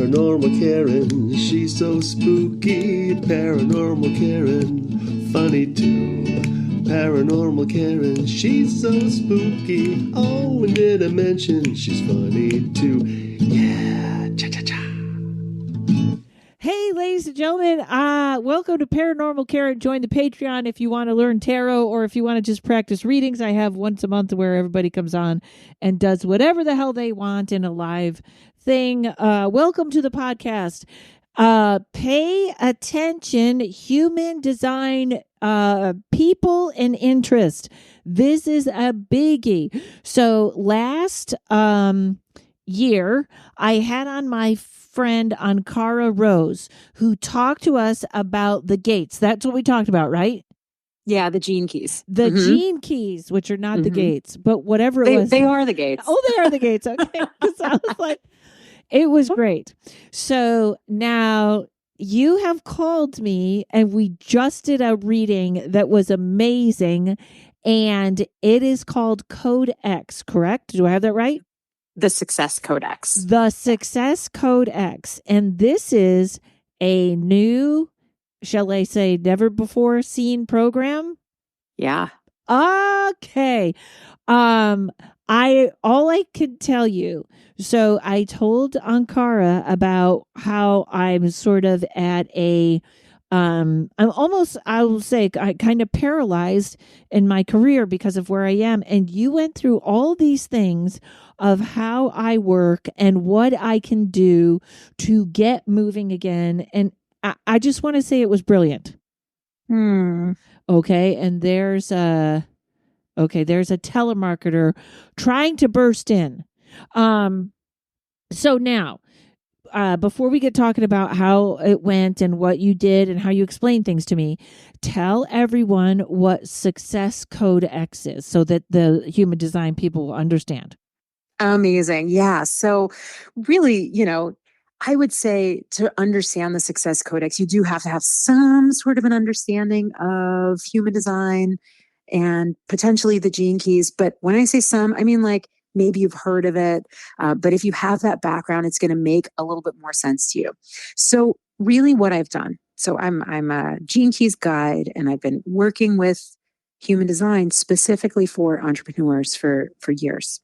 Paranormal Karen, she's so spooky. Paranormal Karen, funny too. Paranormal Karen, she's so spooky. Oh, and did I mention she's funny too? Yeah, cha-cha-cha. Hey, ladies and gentlemen, welcome to Paranormal Karen. Join the Patreon if you want to learn tarot or if you want to just practice readings. I have once a month where everybody comes on and does whatever the hell they want in a live thing. Welcome to the podcast. Pay attention, human design, people and interest. This is a biggie. So last year, I had on my friend Ankara Rose, who talked to us about the gates. That's what we talked about, right? Yeah, the gene keys. The gene keys, which are not the gates, but whatever it was. They are the gates. Oh, they are the gates. Okay. Because I was like, it was great. So now you have called me and we just did a reading that was amazing. And it is called Codex, correct? Do I have that right? The Success Codex. The Success Codex. And this is a new, shall I say, never before seen program? Yeah. Okay. All I can tell you, so I told Ankara about how I'm sort of at a I'm almost, I will say, kind of paralyzed in my career because of where I am. And you went through all these things of how I work and what I can do to get moving again. And I just want to say it was brilliant. Okay. And there's a telemarketer trying to burst in. So now, before we get talking about how it went and what you did and how you explained things to me, tell everyone what Success Codex is so that the human design people will understand. Amazing. Yeah. So really, I would say to understand the Success Codex, you do have to have some sort of an understanding of human design and potentially the gene keys. But when I say some, I mean like maybe you've heard of it. But if you have that background, it's going to make a little bit more sense to you. So really what I've done, so I'm a Gene Keys guide, and I've been working with human design specifically for entrepreneurs for years.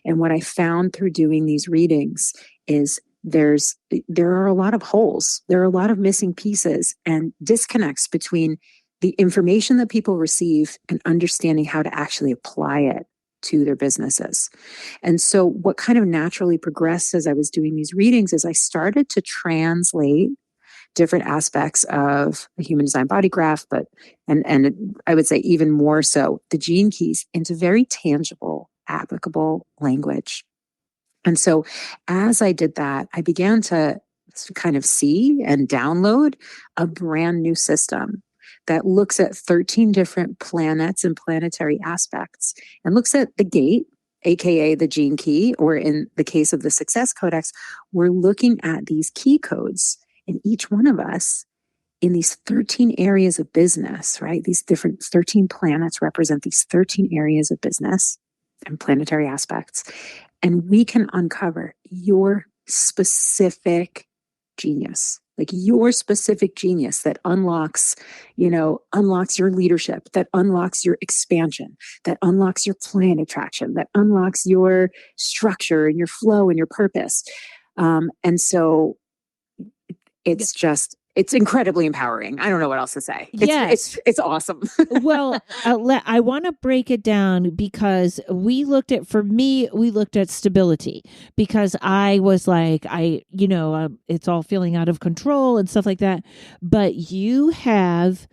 And what I found through doing these readings is there are a lot of holes. There are a lot of missing pieces and disconnects between the information that people receive and understanding how to actually apply it to their businesses. And so what kind of naturally progressed as I was doing these readings is I started to translate different aspects of the human design body graph, but and I would say even more so the gene keys into very tangible, applicable language. And so as I did that, I began to kind of see and download a brand new system that looks at 13 different planets and planetary aspects and looks at the gate, aka the gene key, or in the case of the Success Codex, we're looking at these key codes in each one of us in these 13 areas of business, right? These different 13 planets represent these 13 areas of business and planetary aspects. And we can uncover your specific genius. Like your specific genius that unlocks your leadership, that unlocks your expansion, that unlocks your plan attraction, that unlocks your structure and your flow and your purpose. And so it's incredibly empowering. I don't know what else to say. It's awesome. Well, I want to break it down because we looked at stability because I was like, it's all feeling out of control and stuff like that. But you have,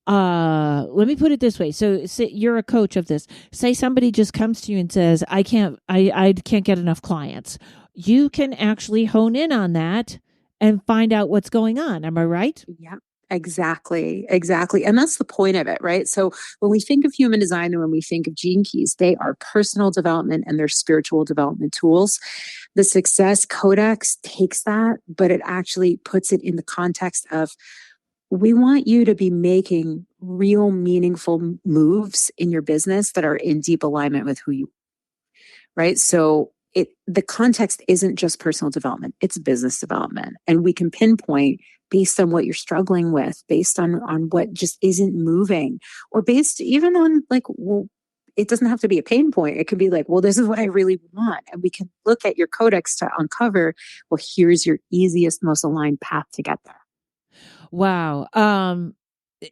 let me put it this way. So say you're a coach of this. Say somebody just comes to you and says, I can't get enough clients. You can actually hone in on that and find out what's going on. Am I right? Yeah, exactly. And that's the point of it, right? So when we think of human design and when we think of gene keys, they are personal development and they're spiritual development tools. The Success Codex takes that, but it actually puts it in the context of we want you to be making real meaningful moves in your business that are in deep alignment with who you are, right? So the context isn't just personal development, it's business development. And we can pinpoint based on what you're struggling with, based on what just isn't moving, or based even on like, well, it doesn't have to be a pain point. It could be like, well, this is what I really want. And we can look at your codex to uncover, well, here's your easiest, most aligned path to get there. Wow.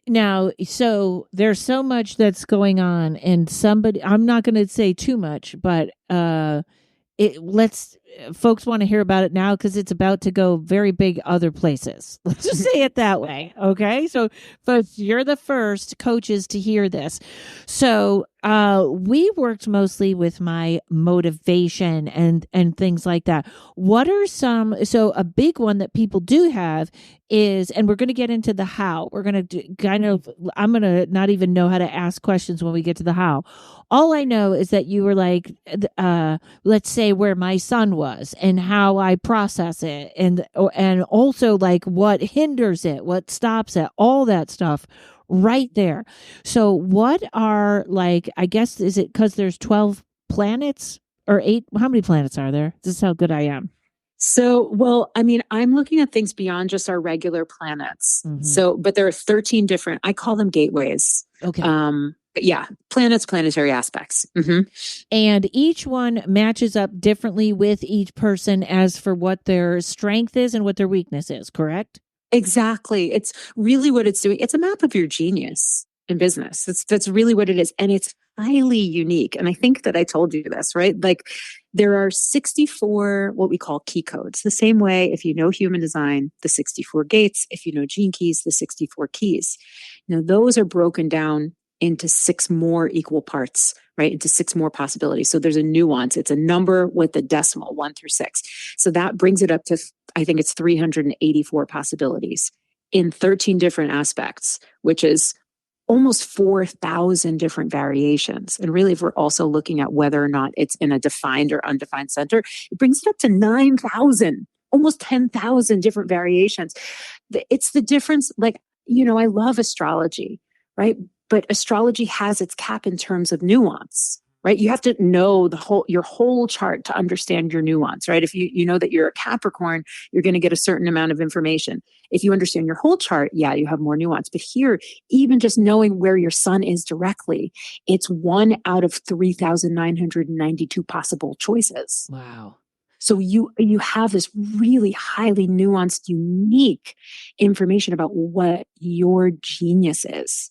Now, so there's so much that's going on, and I'm not going to say too much, but folks want to hear about it now because it's about to go very big other places. Let's just say it that way. Okay. So, folks, you're the first coaches to hear this. So, we worked mostly with my motivation and things like that. What are so a big one that people do have is, and we're going to get into the how. We're going to I'm going to not even know how to ask questions when we get to the how. All I know is that you were like, let's say where my son was and how I process it, and also like what hinders it, what stops it, all that stuff right there. So what are, like, I guess, is it because there's 12 planets or 8? How many planets are there? This is how good I am. So, well, I mean, I'm looking at things beyond just our regular planets. Mhm. So, but there are 13 different, I call them gateways. Okay. But yeah, planets, planetary aspects. Mm-hmm. And each one matches up differently with each person as for what their strength is and what their weakness is, correct? Exactly. It's really what it's doing. It's a map of your genius in business. That's really what it is. And it's highly unique. And I think that I told you this, right? Like there are 64 what we call key codes. The same way, if you know human design, the 64 gates, if you know gene keys, the 64 keys. Now, those are broken down into 6 more equal parts, right? Into 6 more possibilities. So there's a nuance. It's a number with a decimal, 1 through 6. So that brings it up to, I think it's 384 possibilities in 13 different aspects, which is almost 4,000 different variations. And really, if we're also looking at whether or not it's in a defined or undefined center, it brings it up to 9,000, almost 10,000 different variations. It's the difference. Like, I love astrology, right? But astrology has its cap in terms of nuance, right? You have to know your whole chart to understand your nuance, right? If you know that you're a Capricorn, you're going to get a certain amount of information. If you understand your whole chart, yeah, you have more nuance. But here, even just knowing where your sun is directly, it's 1 out of 3,992 possible choices. Wow. So you have this really highly nuanced, unique information about what your genius is.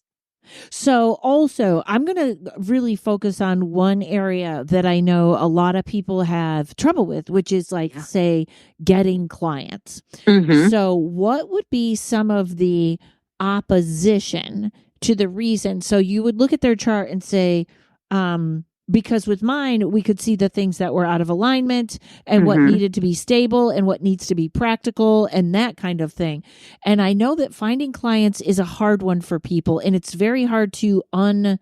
So also, I'm going to really focus on one area that I know a lot of people have trouble with, which is say, getting clients. Mm-hmm. So what would be some of the opposition to the reason? So you would look at their chart and say, because with mine, we could see the things that were out of alignment and what needed to be stable and what needs to be practical and that kind of thing. And I know that finding clients is a hard one for people, and it's very hard to kind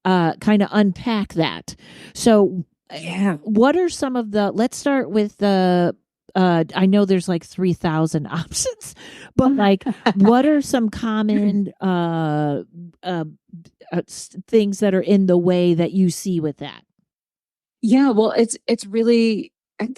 of unpack that. So what are some of let's start with the, I know there's 3,000 options, but what are some common things that are in the way that you see with that? Yeah, well, it's really,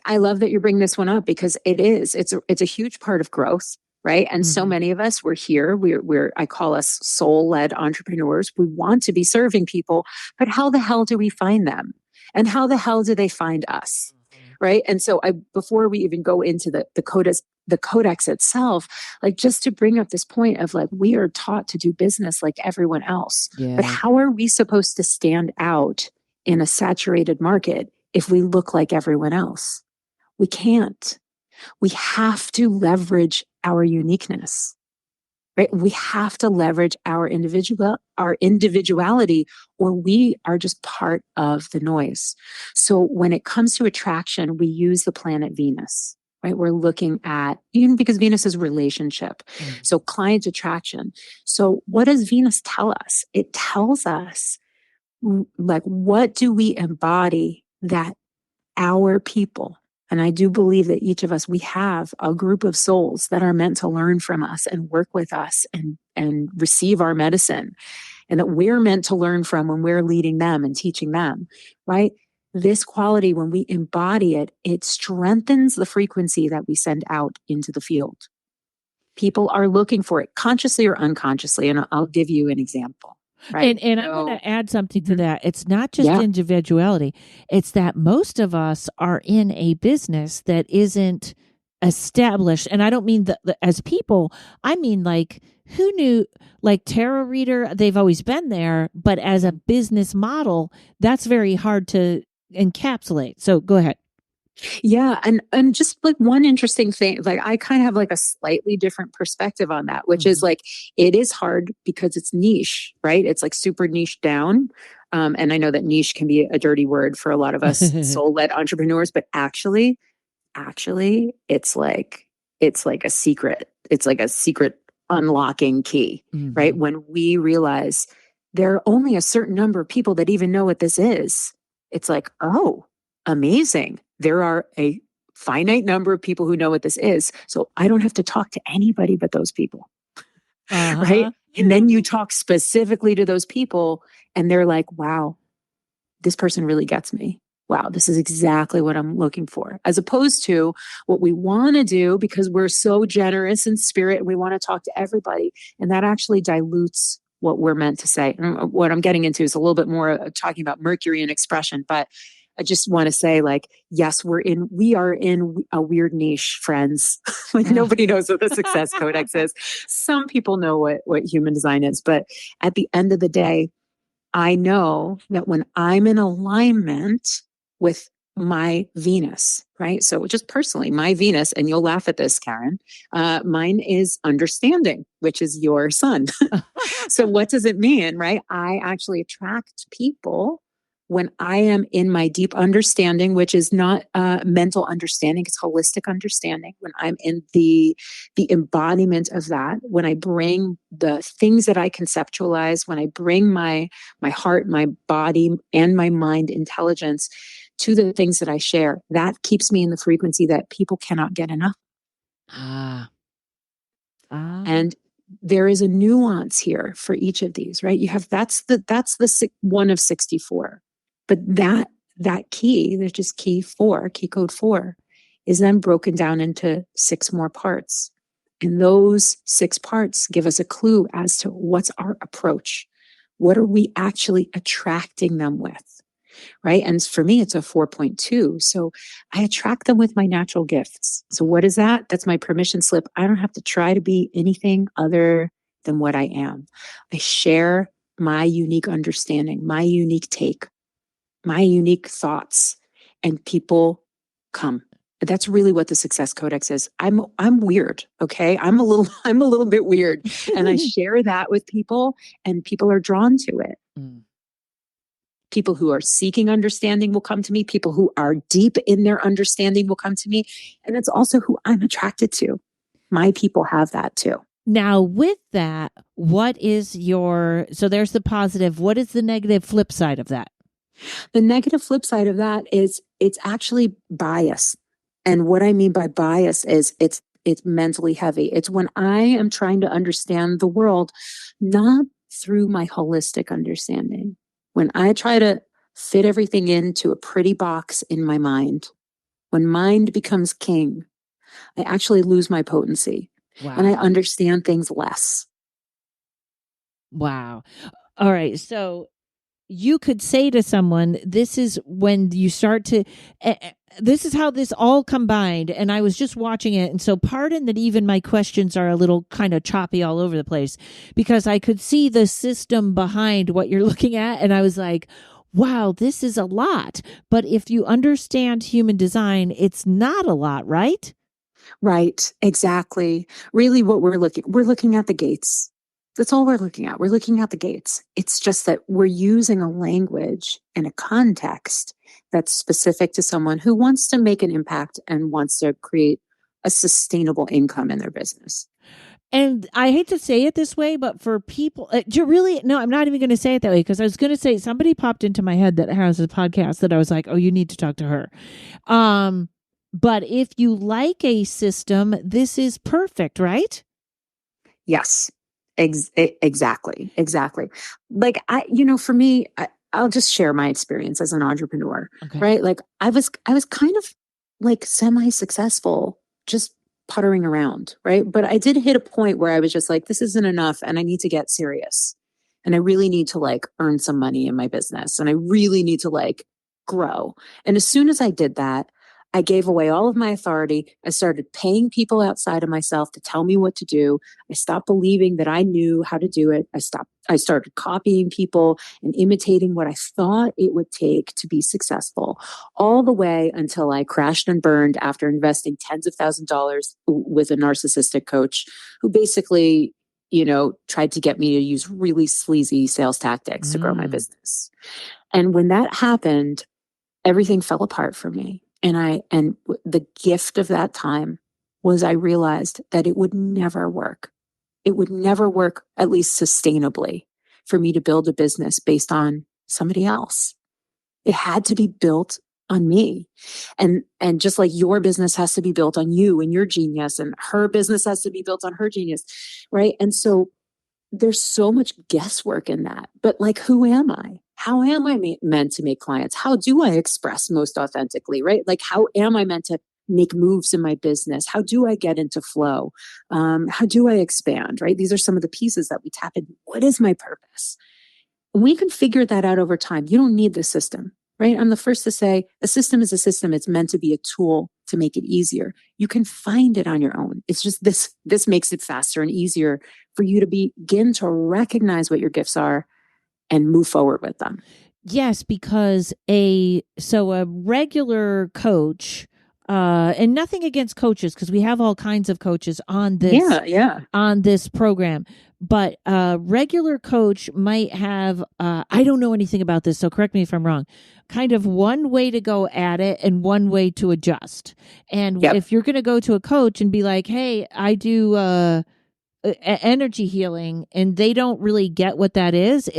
I love that you're bringing this one up because it's a huge part of growth, right? And so many of us, I call us soul-led entrepreneurs. We want to be serving people, but how the hell do we find them? And how the hell do they find us? Right. And so before we even go into the codex itself, just to bring up this point of we are taught to do business like everyone else. Yeah. But how are we supposed to stand out in a saturated market if we look like everyone else? We can't. We have to leverage our uniqueness. Right? We have to leverage our individuality, or we are just part of the noise. So when it comes to attraction, we use the planet Venus, right? We're looking at, even because Venus is relationship. So client attraction. So what does Venus tell us? It tells us what do we embody that our people, and I do believe that each of us, we have a group of souls that are meant to learn from us and work with us and receive our medicine, and that we're meant to learn from when we're leading them and teaching them, right? this quality, when we embody it, it strengthens the frequency that we send out into the field. People are looking for it consciously or unconsciously. And I'll give you an example. Right. And I'm going to add something to that. It's not just Yeah. individuality. It's that most of us are in a business that isn't established. And I don't mean as people, I mean like who knew, like tarot reader, they've always been there, but as a business model, that's very hard to encapsulate. So go ahead. Yeah. And just like one interesting thing, like I kind of have like a slightly different perspective on that, which is like, it is hard because it's niche, right? It's like super niche down. And I know that niche can be a dirty word for a lot of us soul-led entrepreneurs, but actually, it's like a secret. It's like a secret unlocking key, right? When we realize there are only a certain number of people that even know what this is, it's like, oh, amazing. There are a finite number of people who know what this is. So I don't have to talk to anybody but those people. Right. And then you talk specifically to those people and they're like, wow, this person really gets me. Wow, this is exactly what I'm looking for. As opposed to what we want to do because we're so generous in spirit and we want to talk to everybody. And that actually dilutes what we're meant to say. And what I'm getting into is a little bit more talking about Mercury and expression, but I just want to say, like, yes, we are in a weird niche, friends. Like nobody knows what the Success Codex is. Some people know what human design is, but at the end of the day, I know that when I'm in alignment with my Venus, right? So just personally, my Venus, and you'll laugh at this, Karen, mine is understanding, which is your sun. So what does it mean, right? I actually attract people when I am in my deep understanding, which is not mental understanding, it's holistic understanding. When I'm in the embodiment of that, when I bring the things that I conceptualize, when I bring my heart, my body, and my mind intelligence to the things that I share, that keeps me in the frequency that people cannot get enough. And there is a nuance here for each of these, right? You have that's the one of 64. But that key, there's just key code 4, is then broken down into 6 more parts. And those 6 parts give us a clue as to what's our approach. What are we actually attracting them with? Right. And for me, it's a 4.2. So I attract them with my natural gifts. So what is that? That's my permission slip. I don't have to try to be anything other than what I am. I share my unique understanding, my unique take, my unique thoughts, and people come. That's really what the Success Codex is. I'm weird. Okay. I'm a little bit weird, and I share that with people, and people are drawn to it. People who are seeking understanding will come to me. People who are deep in their understanding will come to me. And it's also who I'm attracted to. My people have that too. Now, with that, what is so there's the positive. What is the negative flip side of that? The negative flip side of that is it's actually bias. And what I mean by bias is it's mentally heavy. It's when I am trying to understand the world, not through my holistic understanding. When I try to fit everything into a pretty box in my mind, when mind becomes king, I actually lose my potency. Wow. And I understand things less. Wow. All right. So you could say to someone, this is when you start to, this is how this all combined. And I was just watching it. And so pardon that even my questions are a little kind of choppy all over the place, because I could see the system behind what you're looking at. And I was like, wow, this is a lot. But if you understand human design, it's not a lot, right? Right. Exactly. Really what we're looking at the gates. That's all we're looking at. We're looking at the gates. It's just that we're using a language and a context that's specific to someone who wants to make an impact and wants to create a sustainable income in their business. And I hate to say it this way, but for people, no, I'm not even going to say it that way, because I was going to say somebody popped into my head that has a podcast that I was like, oh, you need to talk to her. But if you like a system, this is perfect, right? Yes. Exactly. Like for me, I'll just share my experience as an entrepreneur, Okay. right? Like I was kind of like semi-successful, just puttering around, right? But I did hit a point where I was just like, this isn't enough and I need to get serious. And I really need to like earn some money in my business and I really need to like grow. And as soon as I did that, I gave away all of my authority. I started paying people outside of myself to tell me what to do. I stopped believing that I knew how to do it. I started copying people and imitating what I thought it would take to be successful, all the way until I crashed and burned after investing tens of thousands of dollars with a narcissistic coach who basically, tried to get me to use really sleazy sales tactics to grow my business. And when that happened, everything fell apart for me. And the gift of that time was I realized that it would never work. It would never work, at least sustainably, for me to build a business based on somebody else. It had to be built on me. And just like your business has to be built on you and your genius, and her business has to be built on her genius, right? And so there's so much guesswork in that. But like, who am I? How am I meant to make clients? How do I express most authentically, right? Like, how am I meant to make moves in my business? How do I get into flow? How do I expand, right? These are some of the pieces that we tap in. What is my purpose? We can figure that out over time. You don't need the system, right? I'm the first to say a system is a system. It's meant to be a tool to make it easier. You can find it on your own. It's just this makes it faster and easier for you to begin to recognize what your gifts are and move forward with them. Yes, because a regular coach, and nothing against coaches, because we have all kinds of coaches on this on this program, but a regular coach might have I don't know anything about this, so correct me if I'm wrong, kind of one way to go at it and one way to adjust. And if you're going to go to a coach and be like, hey, I do energy healing, and they don't really get what that is,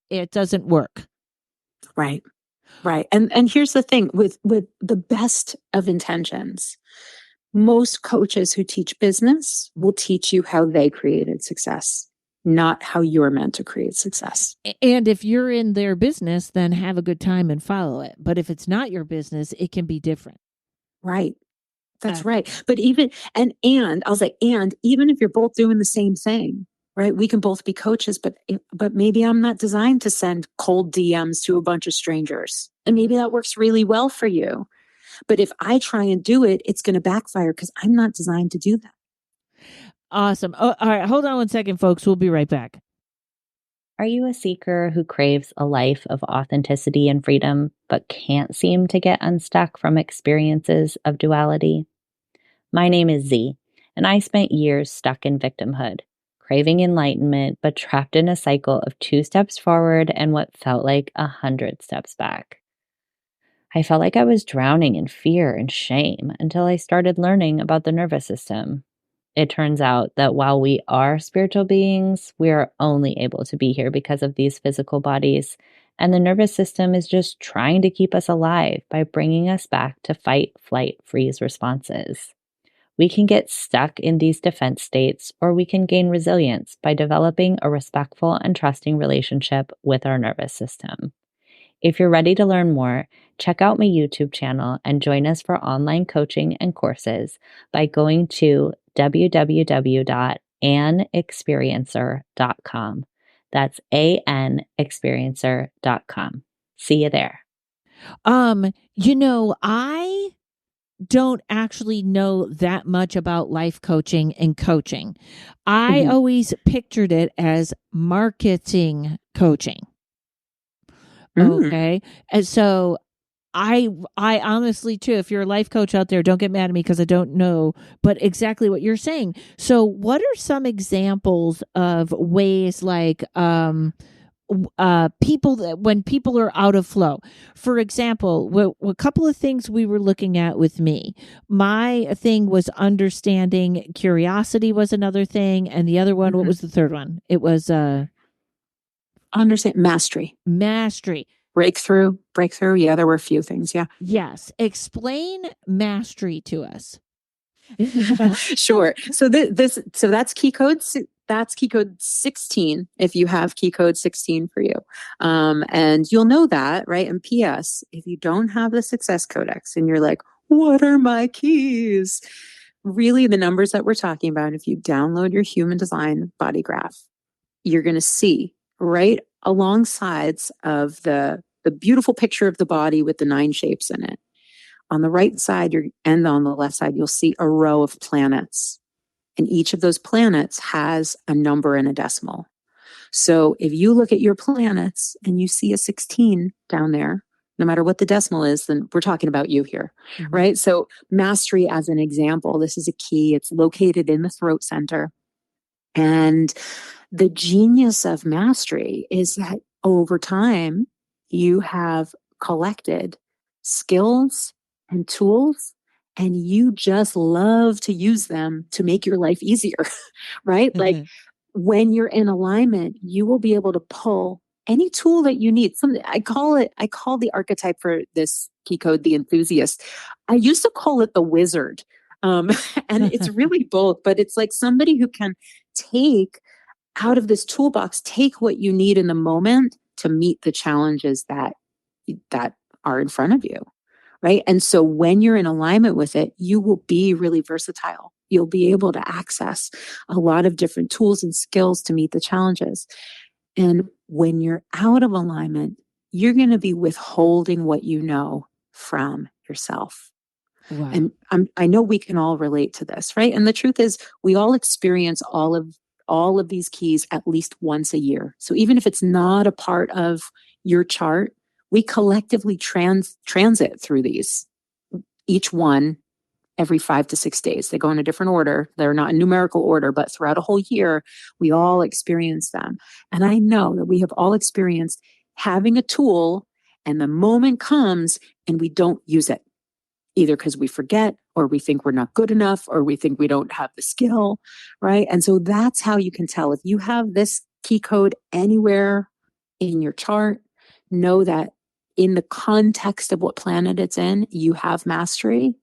it doesn't work. Right. And here's the thing with the best of intentions, most coaches who teach business will teach you how they created success, not how you're meant to create success. And if you're in their business, then have a good time and follow it. But if it's not your business, it can be different. Right. That's right. But even, and I'll say, and even if you're both doing the same thing, right? We can both be coaches, but maybe I'm not designed to send cold DMs to a bunch of strangers. And maybe that works really well for you. But if I try and do it, it's going to backfire because I'm not designed to do that. Awesome. Oh, all right. Hold on one second, folks. We'll be right back. Are you a seeker who craves a life of authenticity and freedom, but can't seem to get unstuck from experiences of duality? My name is Z, and I spent years stuck in victimhood, craving enlightenment, but trapped in a cycle of 2 steps forward and what felt like 100 steps back. I felt like I was drowning in fear and shame until I started learning about the nervous system. It turns out that while we are spiritual beings, we are only able to be here because of these physical bodies, and the nervous system is just trying to keep us alive by bringing us back to fight, flight, freeze responses. We can get stuck in these defense states, or we can gain resilience by developing a respectful and trusting relationship with our nervous system. If you're ready to learn more, check out my YouTube channel and join us for online coaching and courses by going to www.anexperiencer.com. That's anexperiencer.com. See you there. I don't actually know that much about life coaching and coaching. I always pictured it as marketing coaching. Okay. And so I honestly too, if you're a life coach out there, don't get mad at me because I don't know, but exactly what you're saying. So what are some examples of ways like, people that when people are out of flow? For example, a couple of things we were looking at with me. My thing was understanding. Curiosity was another thing, and the other one, what was the third one? It was understand mastery. Breakthrough. Yeah, there were a few things. Yeah. Yes. Explain mastery to us. Sure. So that's key codes That's key code 16 if you have key code 16 for you. And you'll know that, right? And PS, if you don't have the Success Codex and you're like, what are my keys? Really, the numbers that we're talking about, if you download your human design body graph, you're going to see right alongside of the beautiful picture of the body with the 9 shapes in it. On the right side and on the left side, you'll see a row of planets. And each of those planets has a number and a decimal. So if you look at your planets and you see a 16 down there, no matter what the decimal is, then we're talking about you here, right? So mastery, as an example, this is a key. It's located in the throat center. And the genius of mastery is that over time, you have collected skills and tools, and you just love to use them to make your life easier, right? Like when you're in alignment, you will be able to pull any tool that you need. I call the archetype for this key code, the enthusiast. I used to call it the wizard. And it's really both, but it's like somebody who can take out of this toolbox, take what you need in the moment to meet the challenges that are in front of you. Right. And so when you're in alignment with it, you will be really versatile. You'll be able to access a lot of different tools and skills to meet the challenges. And when you're out of alignment, you're going to be withholding what you know from yourself. Wow. And I know we can all relate to this, right? And the truth is, we all experience all of these keys at least once a year. So even if it's not a part of your chart, we collectively transit through these, each one every 5 to 6 days. They go in a different order. They're not in numerical order, but throughout a whole year, we all experience them. And I know that we have all experienced having a tool and the moment comes and we don't use it, either because we forget or we think we're not good enough or we think we don't have the skill, right? And so that's how you can tell. If you have this key code anywhere in your chart, know that in the context of what planet it's in, you have mastery.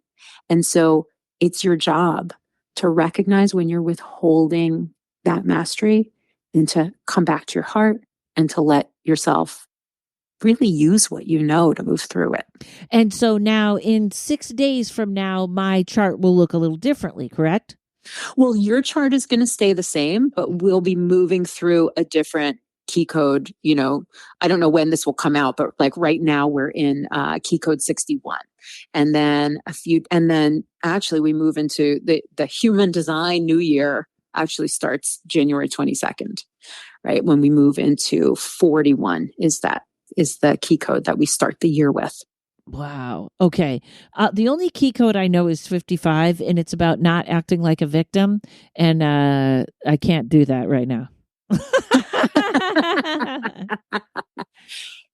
And so it's your job to recognize when you're withholding that mastery and to come back to your heart and to let yourself really use what you know to move through it. And so now in 6 days from now, my chart will look a little differently, correct? Well, your chart is going to stay the same, but we'll be moving through a different key code. I don't know when this will come out, but like right now we're in key code 61. And then actually we move into the human design new year actually starts January 22nd, right? When we move into 41 is the key code that we start the year with. Wow. Okay. The only key code I know is 55, and it's about not acting like a victim. And I can't do that right now.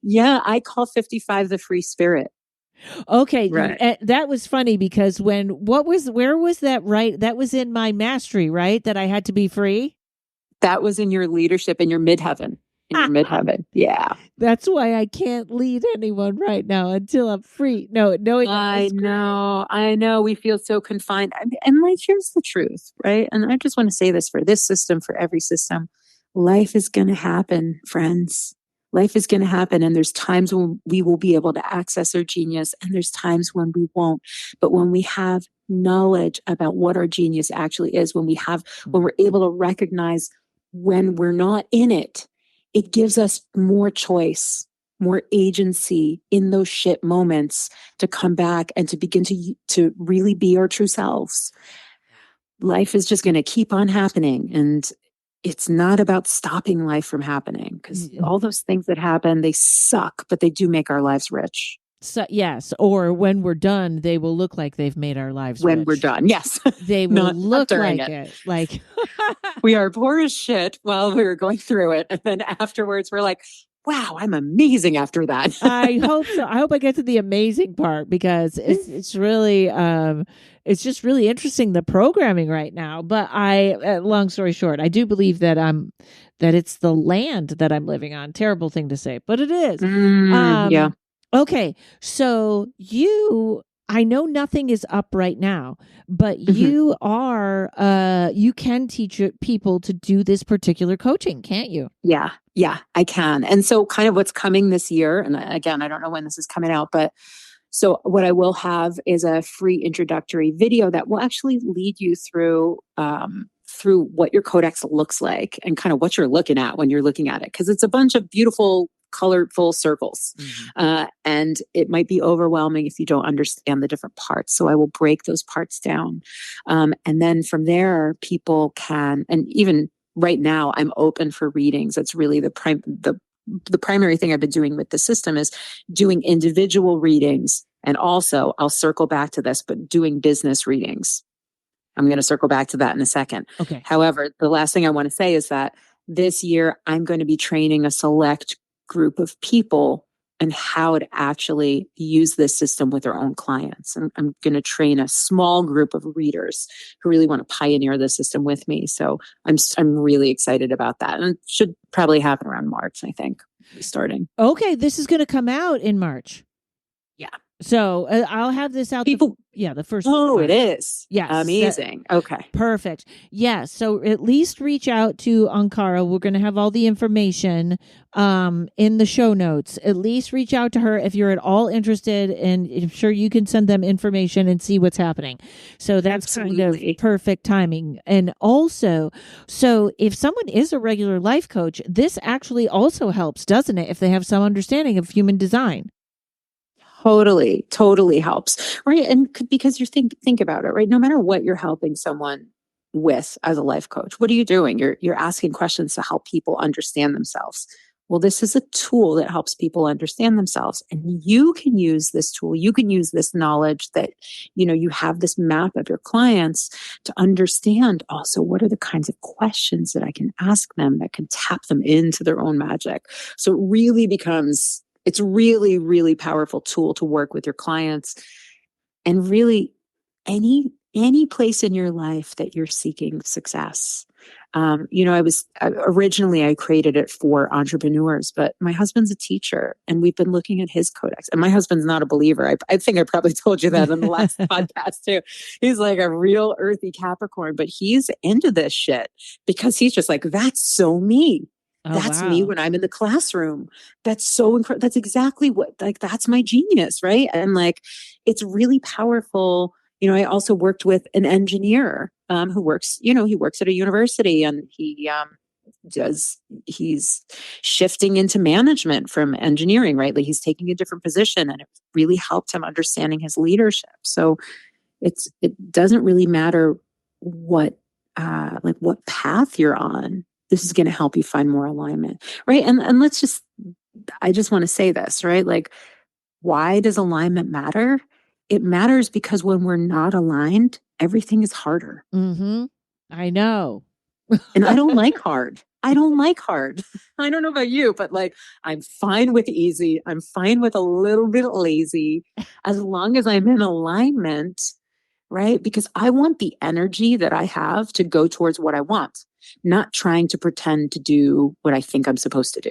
Yeah, I call 55 the free spirit. Okay, right. That was funny because where was that, right? That was in my mastery, right? That I had to be free. That was in your leadership, in your midheaven. In your midheaven. Yeah. That's why I can't lead anyone right now until I'm free. No. I know. We feel so confined. And like, here's the truth, right? And I just want to say this for this system, for every system. Life is going to happen, friends. Life is going to happen. And there's times when we will be able to access our genius and there's times when we won't. But when we have knowledge about what our genius actually is, when we're able to recognize when we're not in it, it gives us more choice, more agency in those shit moments to come back and to begin to really be our true selves. Life is just going to keep on happening. And it's not about stopping life from happening, because all those things that happen, they suck, but they do make our lives rich. So, yes. Or when we're done, they will look like they've made our lives when rich. We're done. Yes. They will look like it. Like we are poor as shit while we were going through it. And then afterwards we're like, wow, I'm amazing after that. I hope so. I hope I get to the amazing part, because it's really, it's just really interesting, the programming right now. But long story short, I do believe that it's the land that I'm living on. Terrible thing to say, but it is. Yeah. Okay. So you I know nothing is up right now, but Mhm. you can teach people to do this particular coaching, can't you? Yeah, I can. And so kind of what's coming this year, and again, I don't know when this is coming out, but so what I will have is a free introductory video that will actually lead you through what your codex looks like and kind of what you're looking at when you're looking at it. Because it's a bunch of beautiful, colorful circles. And it might be overwhelming if you don't understand the different parts. So I will break those parts down. And then from there, people can, and even right now, I'm open for readings. That's really the primary thing I've been doing with the system is doing individual readings. And also, I'll circle back to this, but doing business readings. I'm going to circle back to that in a second. Okay. However, the last thing I want to say is that this year, I'm going to be training a select group of people and how to actually use this system with their own clients. And I'm going to train a small group of readers who really want to pioneer the system with me. So I'm really excited about that. And it should probably happen around March, I think, starting. Okay, this is going to come out in March. Yeah. So I'll have this out. The first. Oh, it is. Yes. Amazing. Okay. Perfect. Yes. So at least reach out to Ankara. We're going to have all the information in the show notes. At least reach out to her if you're at all interested, and I'm sure you can send them information and see what's happening. So that's kind of perfect timing. And also, so if someone is a regular life coach, this actually also helps, doesn't it? If they have some understanding of human design. Totally helps, right? And because you think about it, right? No matter what you're helping someone with as a life coach, what are you doing? You're asking questions to help people understand themselves. Well, this is a tool that helps people understand themselves, and you can use this tool. You can use this knowledge that you have this map of your clients to understand also what are the kinds of questions that I can ask them that can tap them into their own magic. So it really becomes. It's really, really powerful tool to work with your clients, and really any place in your life that you're seeking success. Originally I created it for entrepreneurs, but my husband's a teacher and we've been looking at his codex, and my husband's not a believer. I think I probably told you that in the last podcast too. He's like a real earthy Capricorn, but he's into this shit because he's just like, that's so me. That's me when I'm in the classroom. That's so incredible. That's exactly that's my genius, right? And it's really powerful. I also worked with an engineer who works, he works at a university, and he's shifting into management from engineering, right? Like he's taking a different position, and it really helped him understanding his leadership. So it doesn't really matter what path you're on. This is going to help you find more alignment, right? And I just want to say this, right? Like, why does alignment matter? It matters because when we're not aligned, everything is harder. Mm-hmm. I know. And I don't like hard. I don't know about you, but I'm fine with easy. I'm fine with a little bit lazy as long as I'm in alignment, right? Because I want the energy that I have to go towards what I want, not trying to pretend to do what I think I'm supposed to do.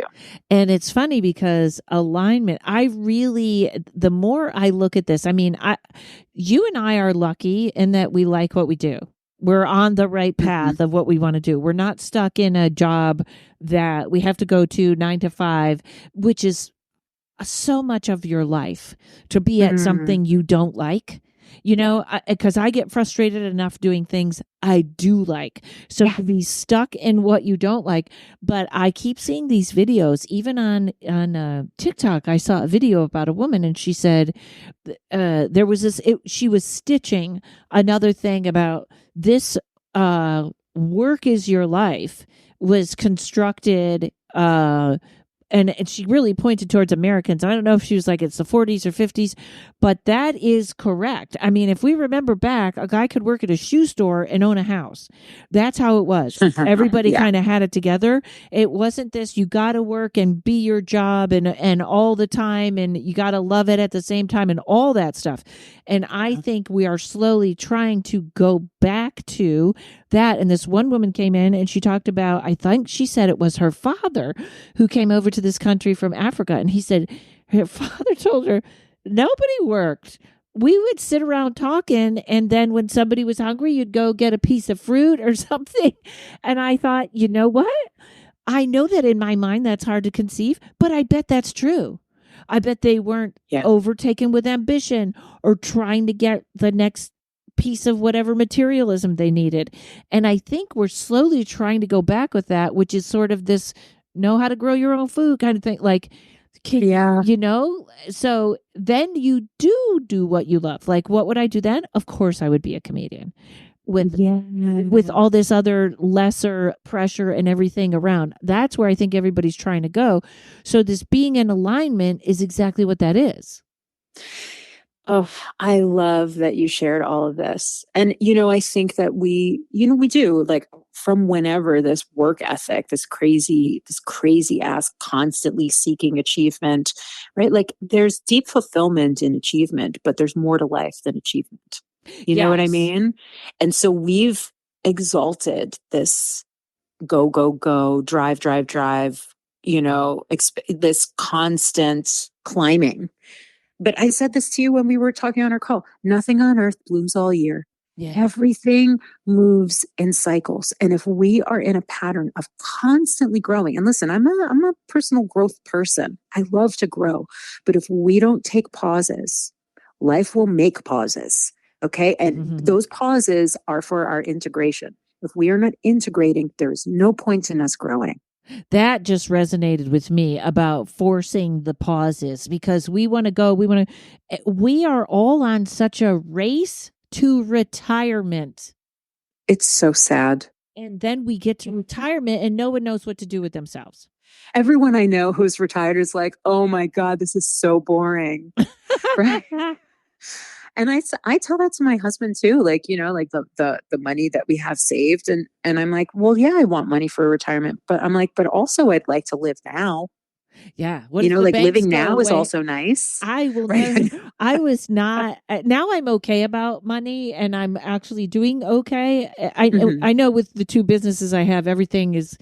And it's funny because alignment, the more I look at this, you and I are lucky in that we like what we do. We're on the right path of what we want to do. We're not stuck in a job that we have to go to 9 to 5, which is so much of your life, to be at something you don't like. Because I get frustrated enough doing things I do like. So to be stuck in what you don't like. But I keep seeing these videos, even on TikTok. I saw a video about a woman, and she said there was she was stitching another thing about this work is your life was constructed and she really pointed towards Americans. I don't know if she was like, it's the 40s or 50s, but that is correct. If we remember back, a guy could work at a shoe store and own a house. That's how it was. Everybody kind of had it together. It wasn't this, you got to work and be your job and all the time, and you got to love it at the same time and all that stuff. And I think we are slowly trying to go back to that. And this one woman came in and she talked about, I think she said it was her father who came over to this country from Africa. And he said her father told her nobody worked we would sit around talking, and then when somebody was hungry, you'd go get a piece of fruit or something. And I thought, you know what? I know that in my mind that's hard to conceive, but I bet that's true. I bet they weren't overtaken with ambition or trying to get the next piece of whatever materialism they needed. And I think we're slowly trying to go back with that, which is sort of this know how to grow your own food kind of thing. Like, you know, so then you do what you love. Like, what would I do then? Of course, I would be a comedian with all this other lesser pressure and everything around. That's where I think everybody's trying to go. So this being in alignment is exactly what that is. Oh, I love that you shared all of this. And, I think that we do, like, from whenever, this work ethic, this crazy ass constantly seeking achievement, right? Like, there's deep fulfillment in achievement, but there's more to life than achievement. You know what I mean? And so we've exalted this go, go, go, drive, drive, drive, this constant climbing. But I said this to you when we were talking on our call. Nothing on earth blooms all year. Yeah. Everything moves in cycles. And if we are in a pattern of constantly growing, and listen, I'm a personal growth person. I love to grow. But if we don't take pauses, life will make pauses. Okay. And those pauses are for our integration. If we are not integrating, there's no point in us growing. That just resonated with me about forcing the pauses, because we want to go, we are all on such a race to retirement. It's so sad. And then we get to retirement and no one knows what to do with themselves. Everyone I know who's retired is like, oh my God, this is so boring. Right. And I tell that to my husband too, like, like the money that we have saved. And I'm like, well, yeah, I want money for retirement, but I'm like, but also I'd like to live now. Yeah. Like living now is also nice. I will never, I was not, now I'm okay about money and I'm actually doing okay. I know with the two businesses I have, everything is,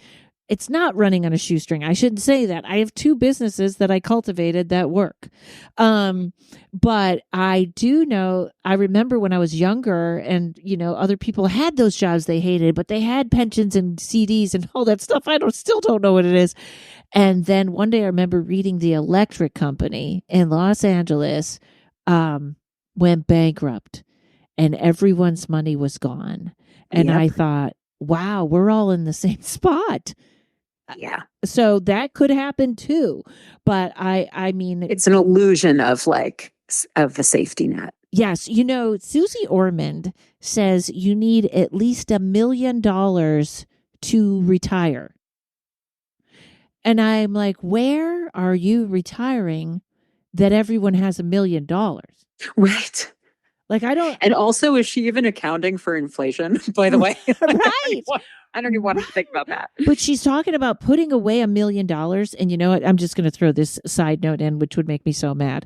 it's not running on a shoestring. I shouldn't say that. I have two businesses that I cultivated that work. But I do know, I remember when I was younger and, other people had those jobs they hated, but they had pensions and CDs and all that stuff. I still don't know what it is. And then one day I remember reading the electric company in Los Angeles went bankrupt and everyone's money was gone. And I thought, wow, we're all in the same spot. Yeah. So that could happen too. But I mean, it's an illusion of the safety net. Yes. Susie Ormond says you need at least $1 million to retire. And I'm like, where are you retiring that everyone has $1 million? Right. Like, I don't. And also, is she even accounting for inflation, by the way? Right. I don't even want to think about that. But she's talking about putting away $1 million. And you know what? I'm just going to throw this side note in, which would make me so mad.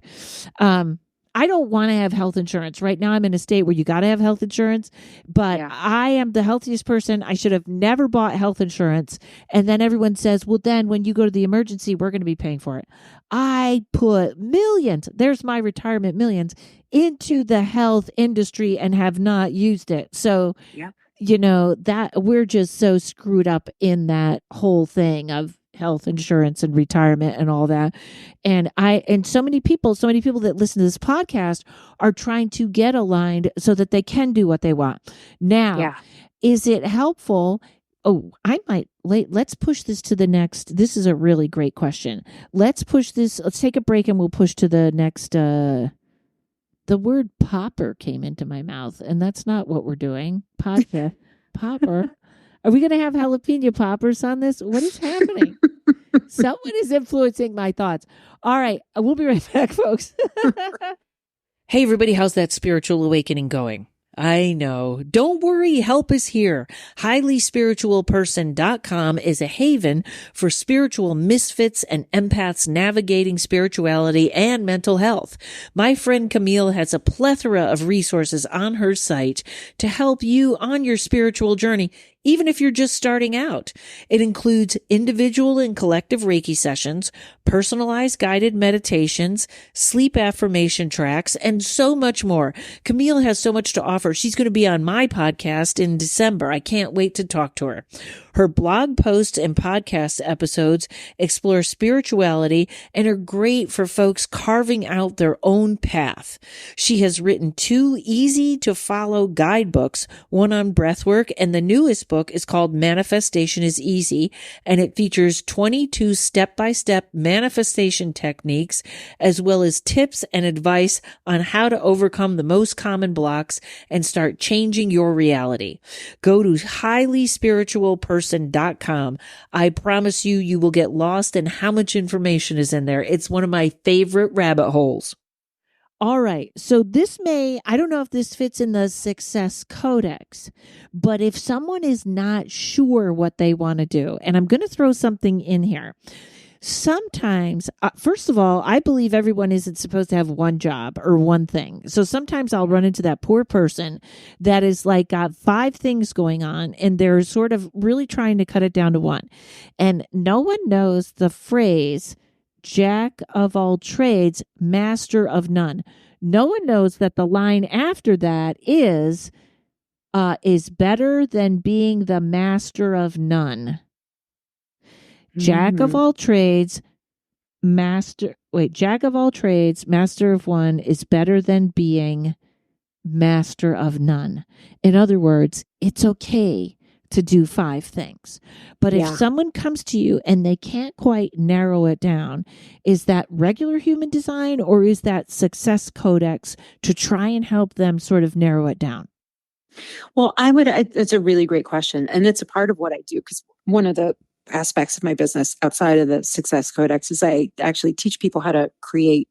I don't want to have health insurance. Right now I'm in a state where you got to have health insurance, but I am the healthiest person. I should have never bought health insurance. And then everyone says, well, then when you go to the emergency, we're going to be paying for it. I put millions, there's my retirement millions, into the health industry and have not used it. So, that we're just so screwed up in that whole thing of health insurance and retirement and all that. And so many people that listen to this podcast are trying to get aligned so that they can do what they want. Now, is it helpful? Oh, let's push this to the next. This is a really great question. Let's push this. Let's take a break and we'll push to the next. The word popper came into my mouth and that's not what we're doing. Popper. Are we going to have jalapeno poppers on this? What is happening? Someone is influencing my thoughts. All right. We'll be right back, folks. Hey, everybody. How's that spiritual awakening going? I know. Don't worry. Help is here. HighlySpiritualPerson.com is a haven for spiritual misfits and empaths navigating spirituality and mental health. My friend Camille has a plethora of resources on her site to help you on your spiritual journey, even if you're just starting out. It includes individual and collective Reiki sessions, personalized guided meditations, sleep affirmation tracks, and so much more. Camille has so much to offer. She's going to be on my podcast in December. I can't wait to talk to her. Her blog posts and podcast episodes explore spirituality and are great for folks carving out their own path. She has written 2 easy-to-follow guidebooks, one on breathwork, and the newest book is called Manifestation is Easy, and it features 22 step-by-step manifestation techniques, as well as tips and advice on how to overcome the most common blocks and start changing your reality. Go to highlyspiritualperson.com. I promise you, you will get lost in how much information is in there. It's one of my favorite rabbit holes. All right. So I don't know if this fits in the Success Codex, but if someone is not sure what they want to do, and I'm going to throw something in here. Sometimes, first of all, I believe everyone isn't supposed to have one job or one thing. So sometimes I'll run into that poor person that is like got 5 things going on and they're sort of really trying to cut it down to one. And no one knows the phrase, Jack of all trades, master of none. No one knows that the line after that is better than being the master of none. Jack of all trades, master of one is better than being master of none. In other words, it's okay to do 5 things. But if someone comes to you and they can't quite narrow it down, is that regular human design or is that Success Codex to try and help them sort of narrow it down? Well, it's a really great question. And it's a part of what I do, because one of the aspects of my business outside of the Success Codex is I actually teach people how to create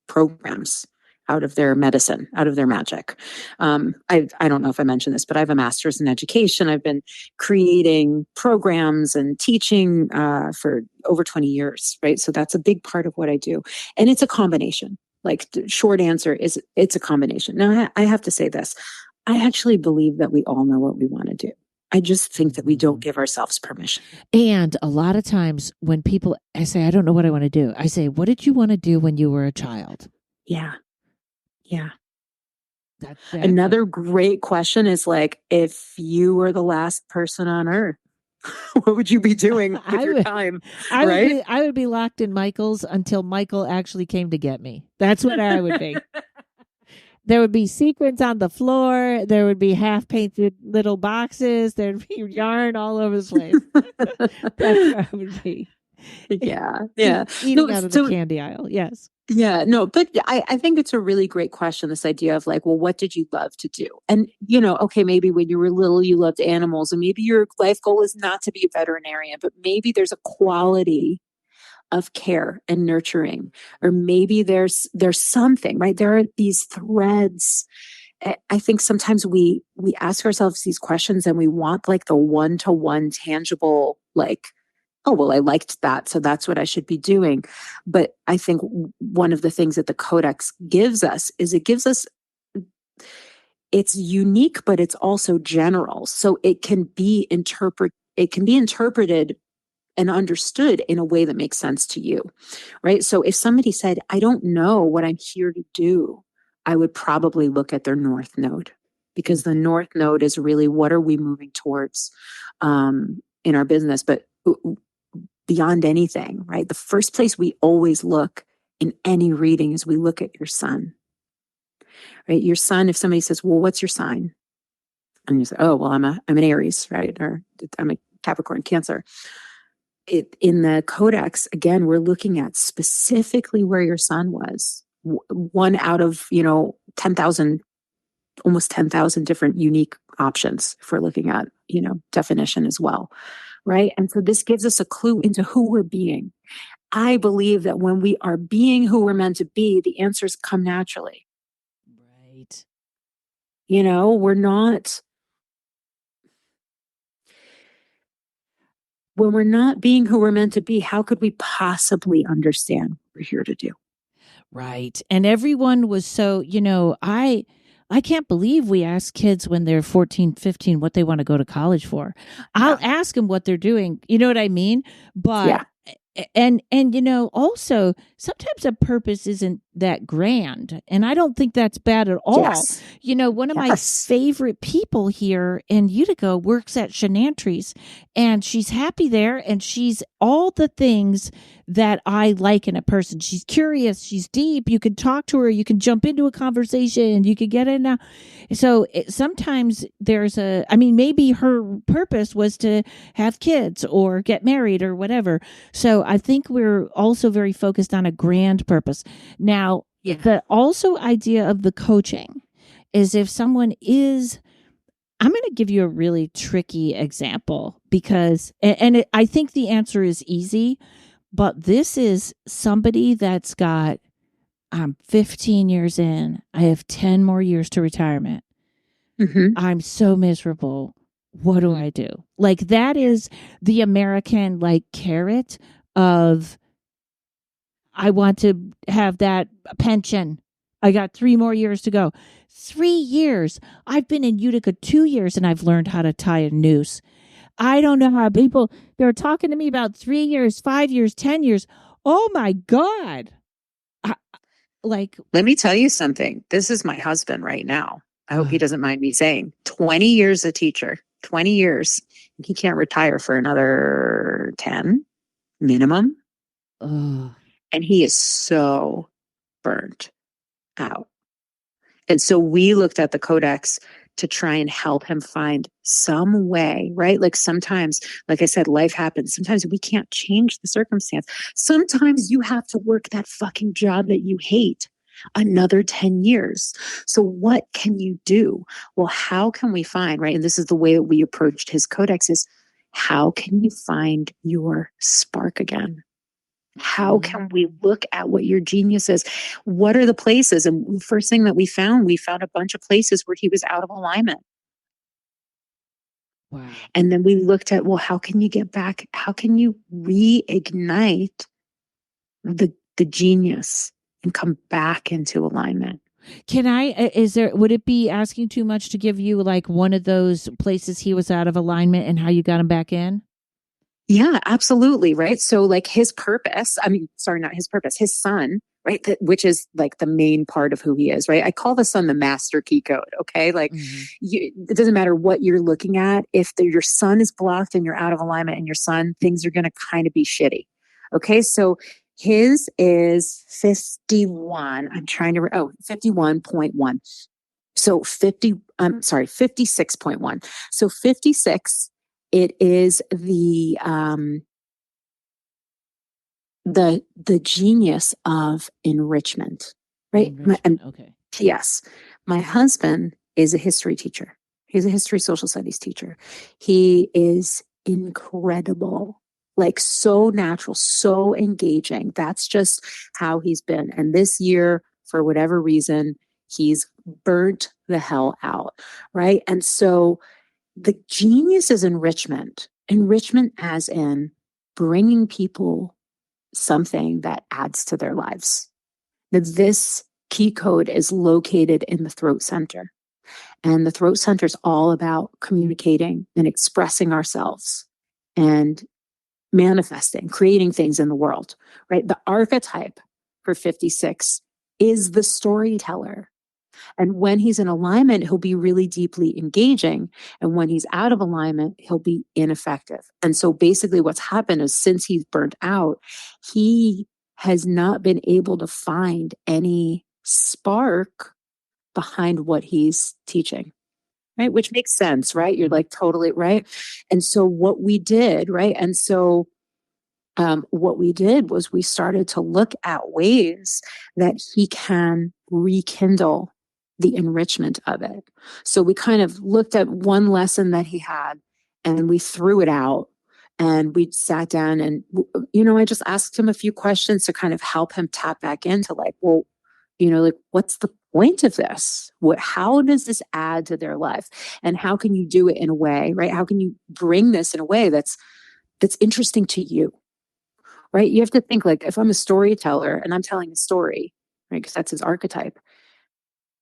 programs out of their medicine, out of their magic. I don't know if I mentioned this, but I have a master's in education. I've been creating programs and teaching for over 20 years, right? So that's a big part of what I do. And it's a combination. Like, the short answer is it's a combination. Now, I have to say this. I actually believe that we all know what we want to do. I just think that we don't give ourselves permission. And a lot of times when I say, I don't know what I want to do. I say, what did you want to do when you were a child? Yeah. Yeah. That's another great question is like, if you were the last person on earth, what would you be doing with your time? I would be locked in Michael's until Michael actually came to get me. That's what I would be. There would be sequins on the floor. There would be half-painted little boxes. There'd be yarn all over the place. That's where I would be. Yeah. Eating out of the candy aisle. Yes. Yeah, no, but I think it's a really great question, this idea of like, well, what did you love to do? And, okay, maybe when you were little, you loved animals, and maybe your life goal is not to be a veterinarian, but maybe there's a quality of care and nurturing, or maybe there's something, right? There are these threads. I think sometimes we ask ourselves these questions and we want like the one-to-one tangible, like, oh, well, I liked that, so that's what I should be doing. But I think one of the things that the Codex gives us is it's unique, but it's also general. So it can be interpreted and understood in a way that makes sense to you, right? So if somebody said, I don't know what I'm here to do, I would probably look at their North Node, because the North Node is really, what are we moving towards in our business? But beyond anything, right? The first place we always look in any reading is we look at your sun, right? Your sun, if somebody says, well, what's your sign? And you say, oh, well, I'm an Aries, right? Or I'm a Capricorn, Cancer. In the Codex, again, we're looking at specifically where your sun was. One out of, 10,000, almost 10,000 different unique options if we're looking at, definition as well, right? And so this gives us a clue into who we're being. I believe that when we are being who we're meant to be, the answers come naturally. Right. We're not... When we're not being who we're meant to be, how could we possibly understand what we're here to do? Right. And everyone was so, I can't believe we ask kids when they're 14, 15 what they want to go to college for. I'll ask them what they're doing. You know what I mean? But and also sometimes a purpose isn't that grand, and I don't think that's bad at all. Yes. One of my favorite people here in Utica works at Shenantries, and she's happy there, and she's all the things that I like in a person. She's curious, she's deep, you can talk to her, you can jump into a conversation, you can get in. So sometimes maybe her purpose was to have kids or get married or whatever. So I think we're also very focused on a grand purpose. Now, the also idea of the coaching is if someone is, I'm going to give you a really tricky example because, I think the answer is easy, but this is somebody that's got, I'm 15 years in, I have 10 more years to retirement. Mm-hmm. I'm so miserable. What do I do? Like, that is the American carrot of, I want to have that pension. I got 3 more years to go. 3 years. I've been in Utica 2 years and I've learned how to tie a noose. I don't know how they're talking to me about 3 years, 5 years, 10 years. Oh my God. Let me tell you something. This is my husband right now. I hope he doesn't mind me saying 20 years a teacher, 20 years. He can't retire for another 10 minimum. And he is so burnt out. And so we looked at the codex to try and help him find some way, right? Like sometimes, like I said, life happens. Sometimes we can't change the circumstance. Sometimes you have to work that fucking job that you hate another 10 years. So what can you do? Well, how can we find, right? And this is the way that we approached his codex is, how can you find your spark again? How can we look at what your genius is? What are the places? And the first thing that we found a bunch of places where he was out of alignment. Wow. And then we looked at, well, how can you get back? How can you reignite the genius and come back into alignment? Would it be asking too much to give you one of those places he was out of alignment and how you got him back in? Yeah, absolutely. Right. So his purpose, not his purpose, his son, right. Which is the main part of who he is, right. I call the son the master key code. Okay. It doesn't matter what you're looking at. If your sun is blocked and you're out of alignment in your sun, things are going to kind of be shitty. Okay. So his is 51. 51.1. So 56.1. So 56, it is the genius of enrichment, right? Okay. Yes. My husband is a history teacher. He's a history social studies teacher. He is incredible, so natural, so engaging. That's just how he's been. And this year, for whatever reason, he's burnt the hell out, right? And so the genius is enrichment as in bringing people something that adds to their lives. Now, this key code is located in the throat center. And the throat center is all about communicating and expressing ourselves and manifesting, creating things in the world, right? The archetype for 56 is the storyteller. And when he's in alignment, he'll be really deeply engaging. And when he's out of alignment, he'll be ineffective. And so basically what's happened is since he's burnt out, he has not been able to find any spark behind what he's teaching, right? Which makes sense, right? You're totally right. And so what we did, right? And so what we did was we started to look at ways that he can rekindle the enrichment of it. So we kind of looked at one lesson that he had and we threw it out and we sat down and, I just asked him a few questions to kind of help him tap back into what's the point of this? How does this add to their life? And how can you do it in a way, right? How can you bring this in a way that's interesting to you? Right? You have to think if I'm a storyteller and I'm telling a story, right? Because that's his archetype.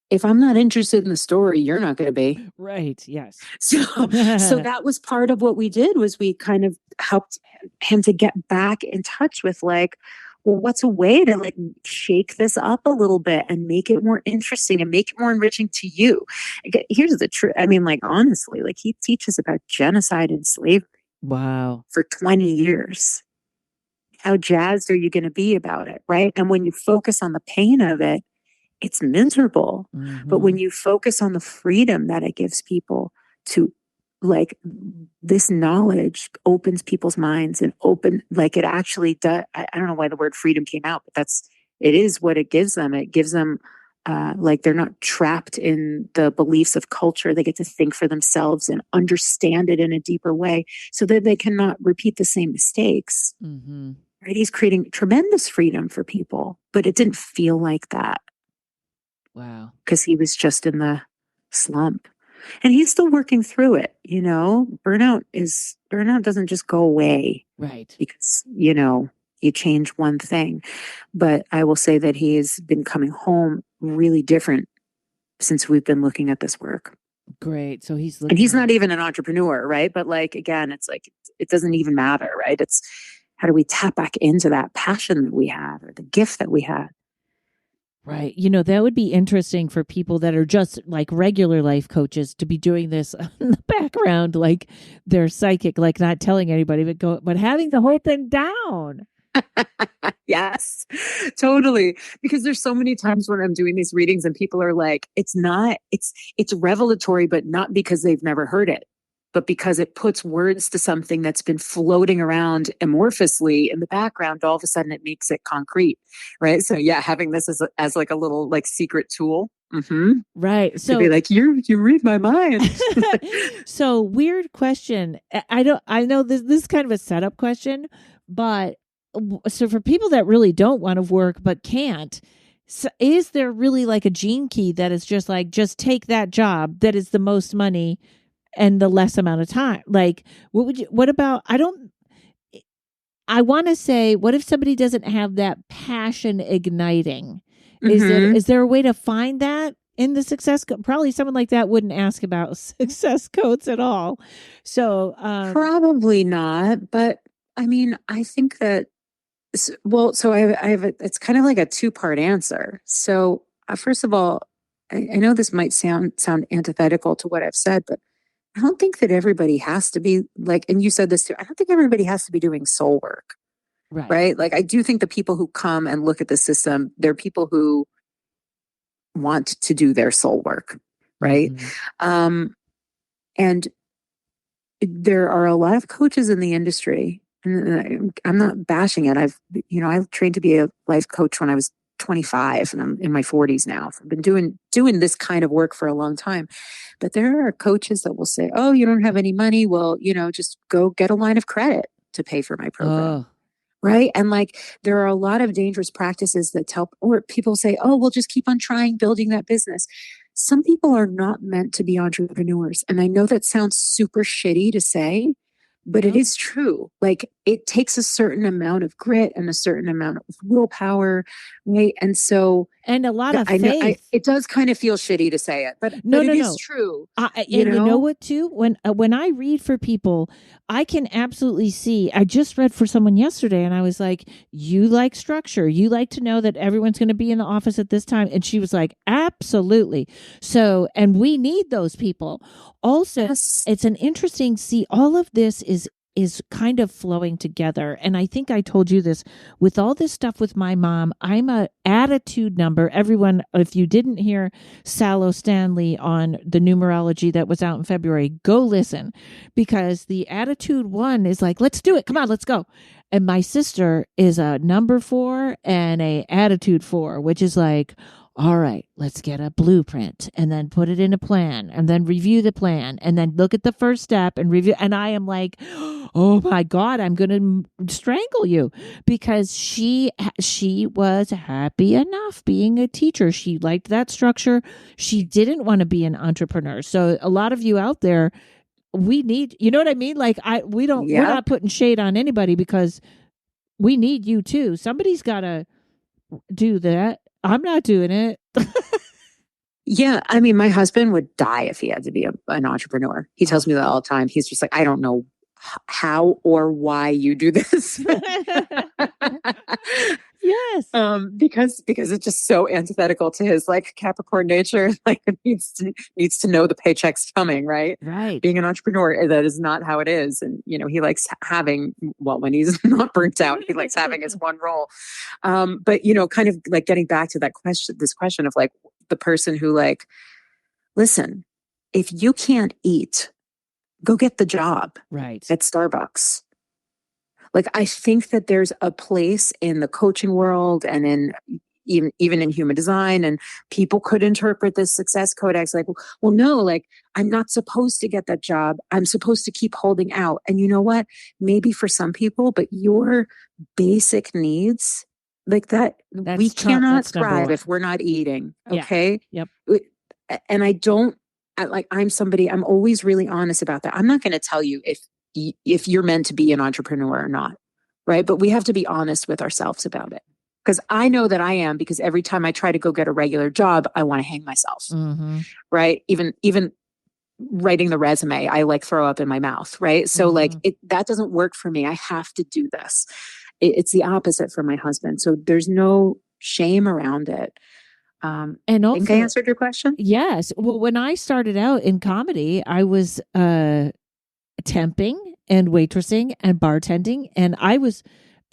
if I'm not interested in the story, you're not going to be. Right. Yes. So that was part of what we did, was we kind of helped him to get back in touch with like, well, what's a way to like shake this up a little bit and make it more interesting and make it more enriching to you? Here's the truth. I mean, like, honestly, like he teaches about genocide and slavery. Wow. For 20 years. How jazzed are you going to be about it? Right. And when you focus on the pain of it, it's miserable. Mm-hmm. But when you focus on the freedom that it gives people to, like, this knowledge opens people's minds and like it actually does. I don't know why the word freedom came out, but it is what it gives them. It gives them like they're not trapped in the beliefs of culture. They get to think for themselves and understand it in a deeper way so that they cannot repeat the same mistakes. Mm-hmm. Right? He's creating tremendous freedom for people, but it didn't feel like that. Wow. Because he was just in the slump. And he's still working through it, you know. Burnout doesn't just go away. Right. Because, you know, you change one thing. But I will say that he has been coming home really different since we've been looking at this work. Great. So he's not even an entrepreneur, right? But like, again, it's like, it doesn't even matter, right? It's how do we tap back into that passion that we had or the gift that we had? Right. You know, that would be interesting for people that are just like regular life coaches to be doing this in the background, like they're psychic, like not telling anybody, but having the whole thing down. Yes, totally. Because there's so many times when I'm doing these readings and people are like, it's revelatory, but not because they've never heard it, but because it puts words to something that's been floating around amorphously in the background. All of a sudden it makes it concrete. Right. So yeah, having this as like a little like secret tool. Mm-hmm. Right. So to be like, you read my mind. So weird question. I know this is kind of a setup question, but so for people that really don't want to work but can't, so is there really like a gene key that is just like, just take that job that is the most money and the less amount of time? Like, what about, I want to say, what if somebody doesn't have that passion igniting? Mm-hmm. Is there a way to find that in the success code? Probably someone like that wouldn't ask about success codes at all. So, probably not. But I mean, I think that, well, so I have it's kind of like a two-part answer. So first of all, I know this might sound antithetical to what I've said, but I don't think that everybody has to be like, and you said this too, I don't think everybody has to be doing soul work. Right? Like, I do think the people who come and look at the system, they're people who want to do their soul work. Right? Mm-hmm. And there are a lot of coaches in the industry, and I'm not bashing it. I trained to be a life coach when I was 25 and I'm in my 40s now. I've been doing this kind of work for a long time. But there are coaches that will say, oh, you don't have any money. Well, just go get a line of credit to pay for my program. Right. And like, there are a lot of dangerous practices that help, or people say, oh, we'll just keep on trying building that business. Some people are not meant to be entrepreneurs. And I know that sounds super shitty to say, but it is true. Like, it takes a certain amount of grit and a certain amount of willpower, right? And so, and a lot of faith. It does kind of feel shitty to say it, but it is true. You know what, too? When I read for people, I can absolutely see. I just read for someone yesterday, and I was like, "You like structure. You like to know that everyone's going to be in the office at this time." And she was like, "Absolutely." So, and we need those people. Also, yes. It's an interesting. See, all of this is kind of flowing together. And I think I told you this with all this stuff with my mom. I'm a attitude number. Everyone, if you didn't hear Salo Stanley on the numerology that was out in February, go listen, because the attitude one is like, let's do it. Come on, let's go. And my sister is a number 4 and a attitude 4, which is like, all right, let's get a blueprint and then put it in a plan and then review the plan and then look at the first step and review. And I am like, oh my God, I'm going to strangle you, because she was happy enough being a teacher. She liked that structure. She didn't want to be an entrepreneur. So a lot of you out there, we need, you know what I mean? Like, we're not putting shade on anybody, because we need you too. Somebody's got to do that. I'm not doing it. Yeah, I mean, my husband would die if he had to be an entrepreneur. He tells me that all the time. He's just like, I don't know how or why you do this. Yes. Because it's just so antithetical to his like Capricorn nature. Like it needs to know the paycheck's coming, right? Right. Being an entrepreneur, that is not how it is. And he likes having, well, when he's not burnt out, he likes having his one role. But kind of like getting back to this question of like the person who like, listen, if you can't eat, go get the job Right. at Starbucks. Like, I think that there's a place in the coaching world and in even in human design, and people could interpret this Success Codex like, well, no, like I'm not supposed to get that job. I'm supposed to keep holding out. And you know what? Maybe for some people, but your basic needs like that, we cannot thrive if we're not eating. Okay. Yeah. Yep. And I'm always really honest about that. I'm not going to tell you if you're meant to be an entrepreneur or not, right? But we have to be honest with ourselves about it. Because I know that I am, because every time I try to go get a regular job, I want to hang myself, right? Even writing the resume, I like throw up in my mouth, right? So like that doesn't work for me. I have to do this. It's the opposite for my husband. So there's no shame around it. And also, think I answered your question? Yes. Well, when I started out in comedy, I was temping and waitressing and bartending, and I was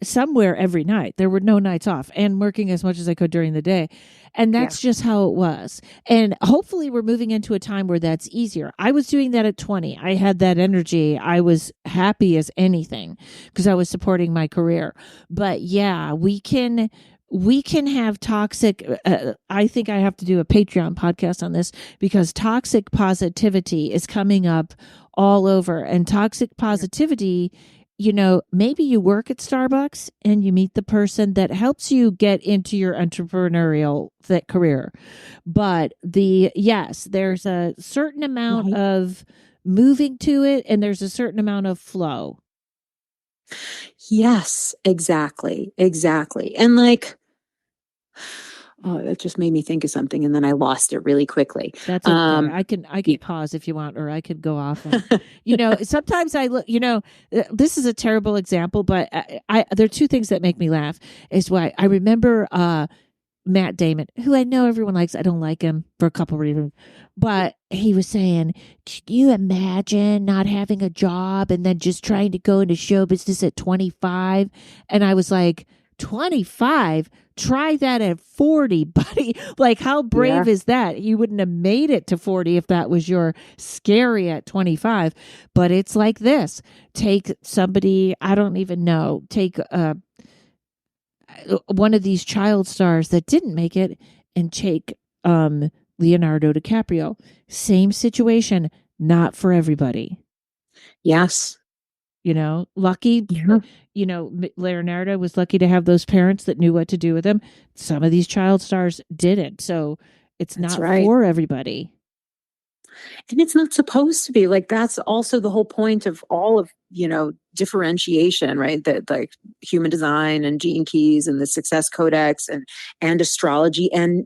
somewhere every night. There were no nights off, and working as much as I could during the day. And that's just how it was. And hopefully we're moving into a time where that's easier. I was doing that at 20. I had that energy. I was happy as anything because I was supporting my career. But yeah, we can have toxic, I think I have to do a Patreon podcast on this, because toxic positivity is coming up all over. And toxic positivity, maybe you work at Starbucks and you meet the person that helps you get into your entrepreneurial career. But there's a certain amount of moving to it, and there's a certain amount of flow. Yes, exactly. And like, oh, that just made me think of something, and then I lost it really quickly. That's okay. I can pause if you want, or I could go off. And, sometimes I look. This is a terrible example, but there are two things that make me laugh. Is why I remember Matt Damon, who I know everyone likes. I don't like him for a couple reasons, but he was saying, "Can you imagine not having a job and then just trying to go into show business at 25?" And I was like, 25? Try that at 40, buddy. Like, how brave is that? You wouldn't have made it to 40 if that was your scary at 25. But it's like this. Take somebody, I don't even know, take one of these child stars that didn't make it, and take Leonardo DiCaprio. Same situation, not for everybody. Yes. Lucky, Leonardo was lucky to have those parents that knew what to do with him. Some of these child stars didn't. So it's not for everybody. And it's not supposed to be. Like, that's also the whole point of all of, differentiation, right? That like human design and gene keys and the Success Codex and astrology and,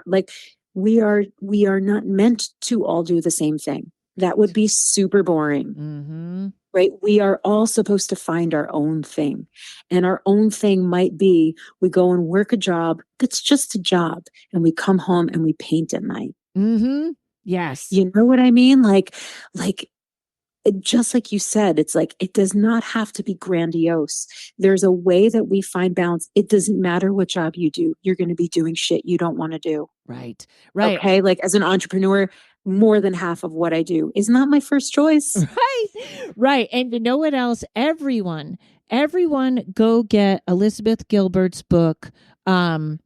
like we are not meant to all do the same thing. That would be super boring. Right? We are all supposed to find our own thing. And our own thing might be we go and work a job that's just a job, and we come home and we paint at night. Yes. You know what I mean? Like just like you said, it's like, it does not have to be grandiose. There's a way that we find balance. It doesn't matter what job you do. You're going to be doing shit you don't want to do. Right. Okay. Like, as an entrepreneur, more than half of what I do is not my first choice. Right. And you know what else? Everyone go get Elizabeth Gilbert's book. I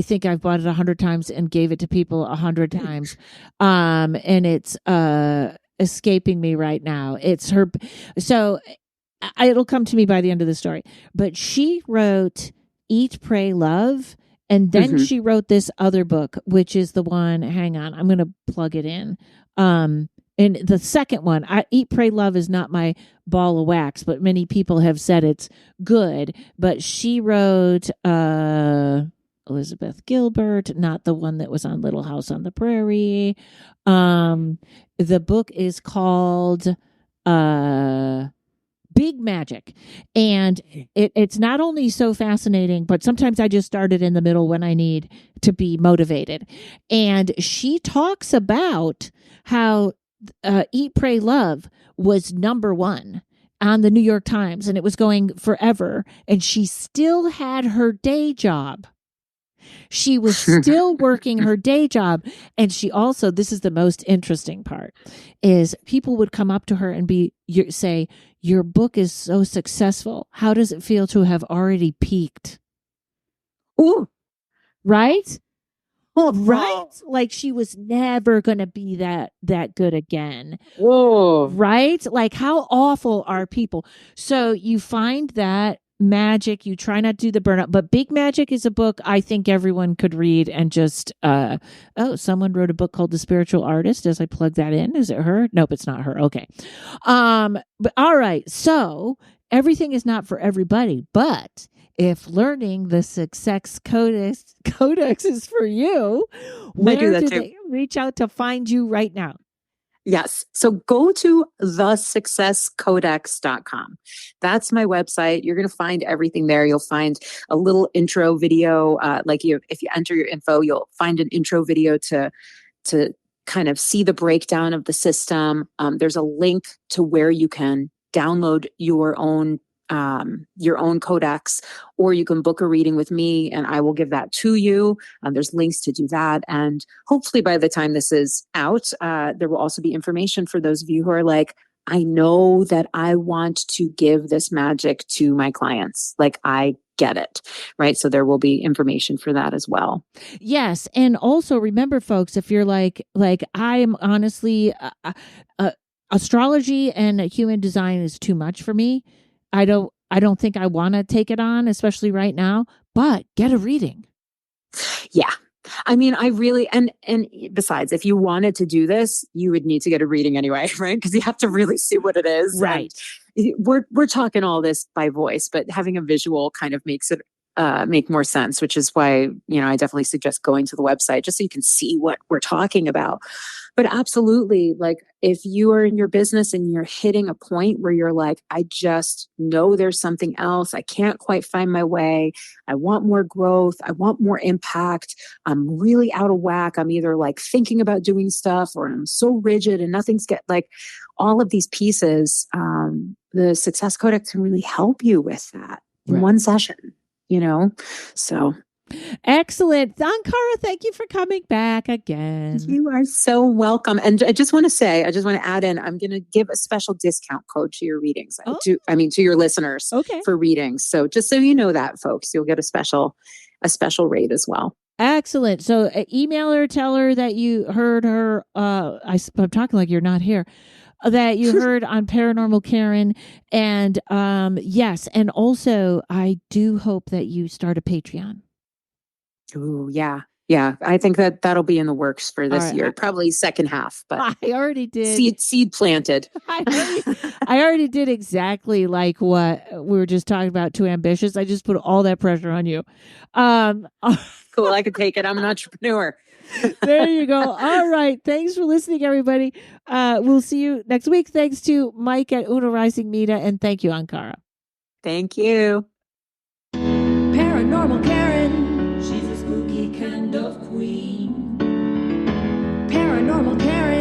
think I've bought it 100 times and gave it to people 100 times. And it's escaping me right now. It's her. So it'll come to me by the end of the story. But she wrote Eat, Pray, Love. And then she wrote this other book, which is the one, hang on, I'm going to plug it in. And the second one, Eat, Pray, Love is not my ball of wax, but many people have said it's good. But she wrote, Elizabeth Gilbert, not the one that was on Little House on the Prairie. The book is called Big Magic. And it's not only so fascinating, but sometimes I just start it in the middle when I need to be motivated. And she talks about how Eat, Pray, Love was number one on the New York Times, and it was going forever. And she still had her day job. She was still working her day job. And she also, this is the most interesting part, is people would come up to her and say, your book is so successful. How does it feel to have already peaked? Ooh. Right? Right? Like she was never going to be that good again. Whoa. Right? Like how awful are people? So you find that magic, you try not to do the burnout, but Big Magic is a book I think everyone could read and just someone wrote a book called The Spiritual Artist. As I plug that in, is it her? Nope, it's not her. Okay. But all right, so everything is not for everybody, but if learning the Success Codex is for you, where do they reach out to find you right now? Yes. So go to thesuccesscodex.com. That's my website. You're going to find everything there. You'll find a little intro video. If you enter your info, you'll find an intro video to kind of see the breakdown of the system. There's a link to where you can download your own codex, or you can book a reading with me and I will give that to you. There's links to do that. And hopefully by the time this is out, there will also be information for those of you who are like, I know that I want to give this magic to my clients. Like I get it, right? So there will be information for that as well. Yes. And also remember, folks, if you're like I am honestly, astrology and human design is too much for me. I don't think I want to take it on, especially right now, but get a reading. Yeah. I mean, I really, and besides, if you wanted to do this, you would need to get a reading anyway, right? Because you have to really see what it is. Right. And we're talking all this by voice, but having a visual kind of makes it make more sense, which is why, I definitely suggest going to the website just so you can see what we're talking about. But absolutely, like if you are in your business and you're hitting a point where you're like, I just know there's something else. I can't quite find my way. I want more growth. I want more impact. I'm really out of whack. I'm either like thinking about doing stuff or I'm so rigid and nothing's like all of these pieces. The Success Codex can really help you with that in one session, so. Excellent. Ankara, thank you for coming back again. You are so welcome. And I just want to add in, I'm going to give a special discount code to your readings. To your listeners for readings. So just so you know that, folks, you'll get a special rate as well. Excellent. So email her, tell her that you heard her. I'm talking like you're not here. That you heard on Paranormal Karen. And yes. And also, I do hope that you start a Patreon. Ooh, yeah. Yeah. I think that'll be in the works for this year, probably second half, but I already did. Seed planted. I already did exactly like what we were just talking about, too ambitious. I just put all that pressure on you. Cool. I could take it. I'm an entrepreneur. There you go. All right. Thanks for listening, everybody. We'll see you next week. Thanks to Mike at Uno Rising Media. And thank you, Ankara. Thank you. Paranormal Karen. She's a spooky kind of queen. Paranormal Karen.